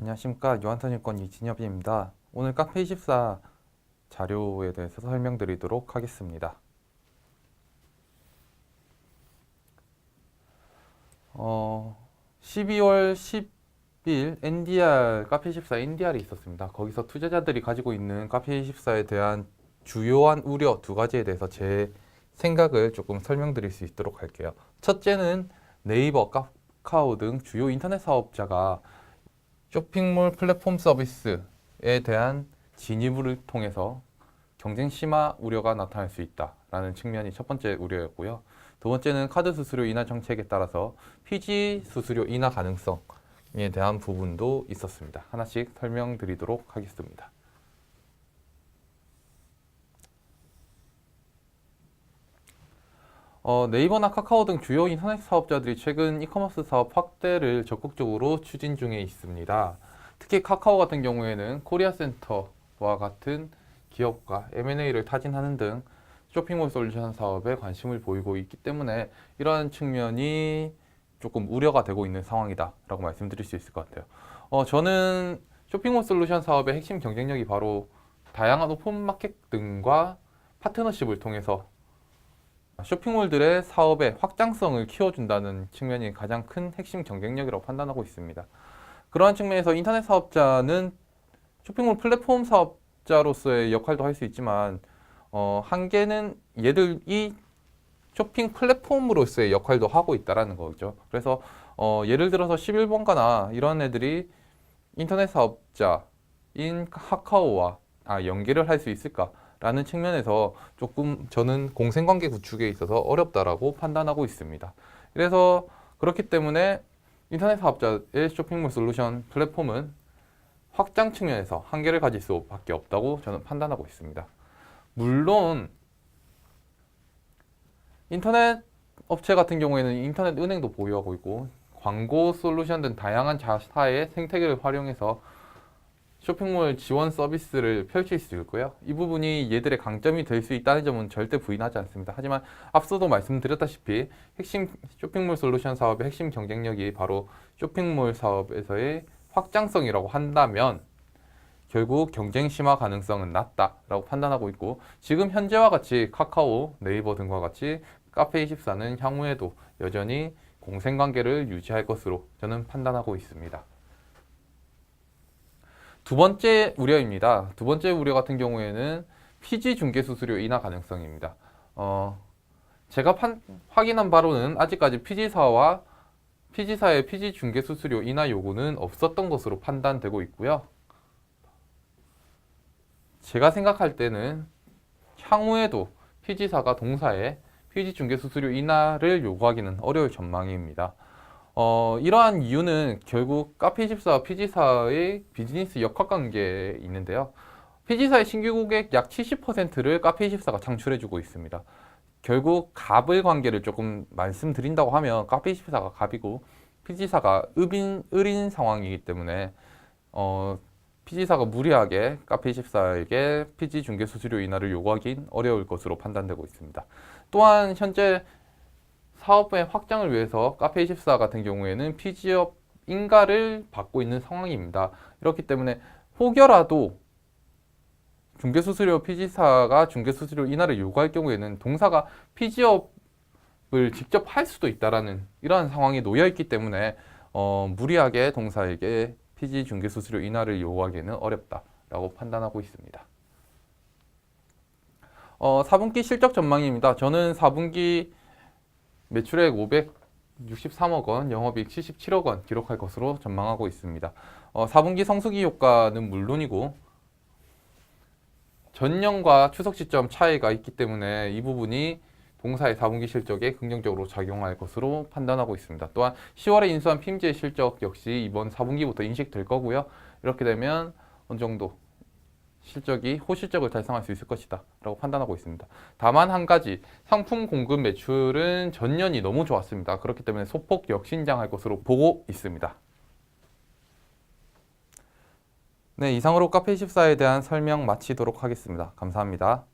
안녕하십니까. 유한선증권 이진엽입니다. 오늘 카페24 자료에 대해서 설명드리도록 하겠습니다. 12월 10일 NDR, 카페24 NDR이 있었습니다. 거기서 투자자들이 가지고 있는 카페24에 대한 주요한 우려 두 가지에 대해서 제 생각을 조금 설명드릴 수 있도록 할게요. 첫째는 네이버, 카카오 등 주요 인터넷 사업자가 쇼핑몰 플랫폼 서비스에 대한 진입을 통해서 경쟁 심화 우려가 나타날 수 있다라는 측면이 첫 번째 우려였고요. 두 번째는 카드 수수료 인하 정책에 따라서 PG 수수료 인하 가능성에 대한 부분도 있었습니다. 하나씩 설명드리도록 하겠습니다. 네이버나 카카오 등 주요 인터넷 사업자들이 최근 이커머스 사업 확대를 적극적으로 추진 중에 있습니다. 특히 카카오 같은 경우에는 코리아센터와 같은 기업과 M&A를 타진하는 등 쇼핑몰 솔루션 사업에 관심을 보이고 있기 때문에 이러한 측면이 조금 우려가 되고 있는 상황이다라고 말씀드릴 수 있을 것 같아요. 저는 쇼핑몰 솔루션 사업의 핵심 경쟁력이 바로 다양한 오픈마켓 등과 파트너십을 통해서 쇼핑몰들의 사업의 확장성을 키워준다는 측면이 가장 큰 핵심 경쟁력이라고 판단하고 있습니다. 그러한 측면에서 인터넷 사업자는 쇼핑몰 플랫폼 사업자로서의 역할도 할 수 있지만 한계는 얘들이 쇼핑 플랫폼으로서의 역할도 하고 있다는 거죠. 그래서 예를 들어서 11번가나 이런 애들이 인터넷 사업자인 카카오와 연계를 할 수 있을까? 라는 측면에서 조금 저는 공생관계 구축에 있어서 어렵다라고 판단하고 있습니다. 그래서 그렇기 때문에 인터넷 사업자의 쇼핑몰 솔루션 플랫폼은 확장 측면에서 한계를 가질 수밖에 없다고 저는 판단하고 있습니다. 물론 인터넷 업체 같은 경우에는 인터넷 은행도 보유하고 있고 광고 솔루션 등 다양한 자사의 생태계를 활용해서 쇼핑몰 지원 서비스를 펼칠 수 있고요. 이 부분이 얘들의 강점이 될 수 있다는 점은 절대 부인하지 않습니다. 하지만 앞서도 말씀드렸다시피 핵심 쇼핑몰 솔루션 사업의 핵심 경쟁력이 바로 쇼핑몰 사업에서의 확장성이라고 한다면 결국 경쟁 심화 가능성은 낮다라고 판단하고 있고, 지금 현재와 같이 카카오, 네이버 등과 같이 카페24는 향후에도 여전히 공생관계를 유지할 것으로 저는 판단하고 있습니다. 두 번째 우려입니다. 두 번째 우려 같은 경우에는 PG 중개 수수료 인하 가능성입니다. 제가 확인한 바로는 아직까지 PG사의 PG 중개 수수료 인하 요구는 없었던 것으로 판단되고 있고요. 제가 생각할 때는 향후에도 PG사가 동사에 PG 중개 수수료 인하를 요구하기는 어려울 전망입니다. 이러한 이유는 결국 카페24와 PG사의 비즈니스 역학관계에 있는데요. PG사의 신규 고객 약 70%를 카페24가 창출해주고 있습니다. 결국 갑을 관계를 조금 말씀드린다고 하면 카페24가 갑이고 PG사가 을인 상황이기 때문에 PG사가 무리하게 카페24에게 PG 중개 수수료 인하를 요구하긴 어려울 것으로 판단되고 있습니다. 또한 현재 사업의 확장을 위해서 카페24 같은 경우에는 PG업 인가를 받고 있는 상황입니다. 이렇기 때문에 혹여라도 중개수수료 PG사가 중개수수료 인하를 요구할 경우에는 동사가 PG업을 직접 할 수도 있다라는 이러한 상황이 놓여 있기 때문에 무리하게 동사에게 PG 중개수수료 인하를 요구하기는 어렵다라고 판단하고 있습니다. 4분기 실적 전망입니다. 저는 4분기 매출액 563억 원, 영업이익 77억 원 기록할 것으로 전망하고 있습니다. 4분기 성수기 효과는 물론이고 전년과 추석 시점 차이가 있기 때문에 이 부분이 동사의 4분기 실적에 긍정적으로 작용할 것으로 판단하고 있습니다. 또한 10월에 인수한 핌즈의 실적 역시 이번 4분기부터 인식될 거고요. 이렇게 되면 어느 정도 실적이 호실적을 달성할 수 있을 것이다 라고 판단하고 있습니다. 다만 한 가지, 상품 공급 매출은 전년이 너무 좋았습니다. 그렇기 때문에 소폭 역신장할 것으로 보고 있습니다. 네, 이상으로 카페24에 대한 설명 마치도록 하겠습니다. 감사합니다.